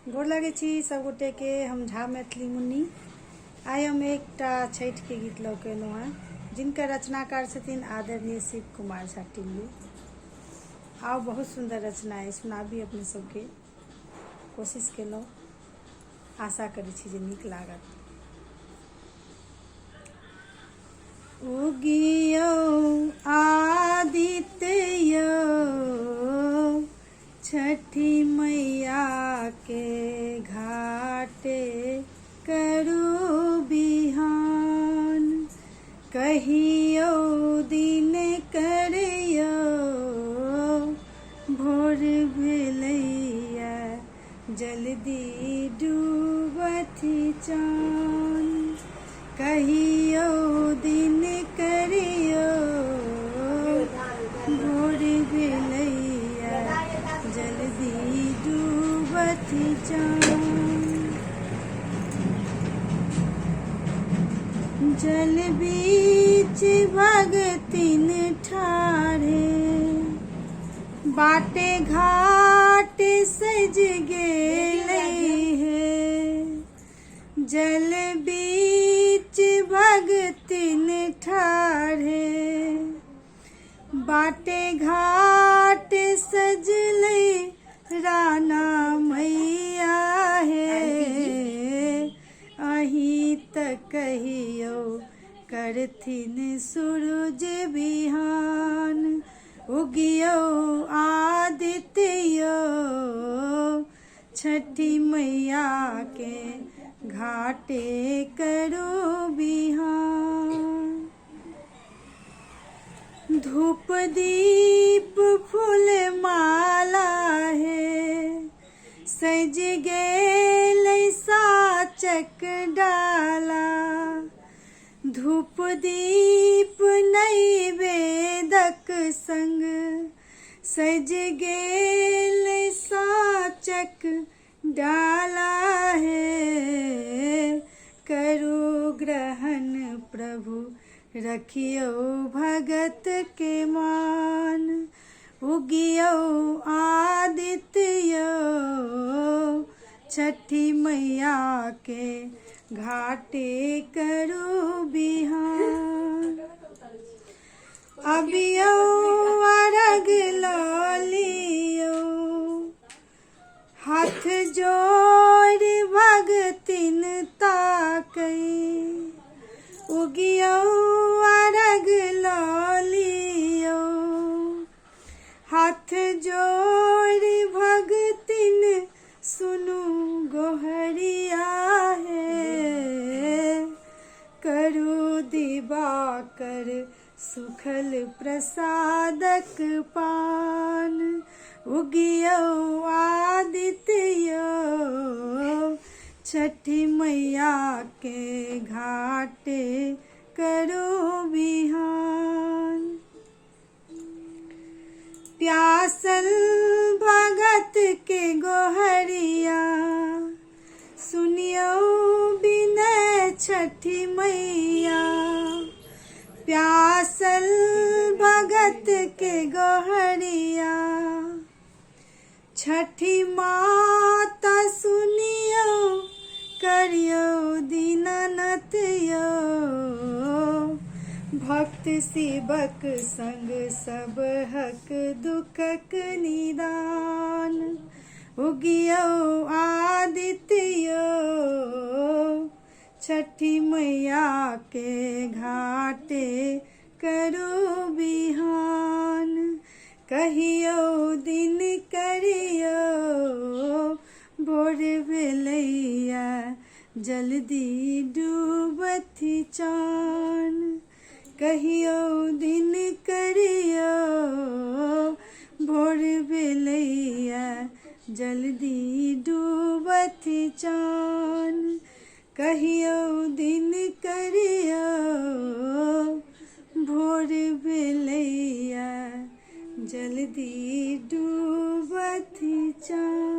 गोर लगे छी सब गोटे के। हम झा मैथिली मुन्नी। आइ हम एकटा छठि के गीत लऽ के एलहुँ हैं, जिनकर रचनाकार छथिन आदरणीय शिव कुमार झा टिल्लू। आओ बहुत सुंदर रचना है, सुनाबी अपने सबके कोशिश केलहुँ। आशा करै छी जे नीक लागत। उगियो आदित्य छठी मैया के घाटे करू बिहान, कहियो दिन करियो भोर भेलैया जल्दी डूबथि चान, कहियो दिन करियो भोर भेलैया जल्दी डूबथि चान। जल बीच भगतिन ठाढ़े बाटे घाट सज गेलै हे, जल बीच भगतिन ठाढ़े बाटे घाट सजलै राना मैया हे, अहीं त कहियो करथिन सूरज बिहान, उगियो आदित्य छठी मैया के घाटे करो बिहान। धूप दीप फूल माला है सज गेलै साचक डाला, धूप दीप नैवेदक संग सज गेलै साचक डाला है, करू ग्रहण प्रभु रखियो भगत के मान, उगियो आदित्य छठी मैया के घाटे करू बिहान। अबियो अर्घ लऽ लियो हाथ जोड़ भगतिन ताकै, उगियो अर्घ लऽ लियो हाथ जोड़ भगतिन सुनू गोहरिया है, करू दिवाकर सुखल प्रसादक पान, उगियो आदित्य छठी मैया के घाटे करो बिहान। प्यासल भगत के गोहरिया सुनियो बिनय छठी मैया, प्यासल भगत के गोहरिया छठी माता सुनियो करियो दीनानाथ यो, भक्त शिवक संग सब हक दुखक निदान, उगियो आदित्य छठी मैया के घाटे करो बिहान, कहियो दिन करियो भोर भेलैया जल्दी डूबथि चान, कहियो दिन करियो भोर भेलैया जल्दी डूबथि चान, कहियो दिन करियो भोर भेलैया जल्दी डूबथि चान।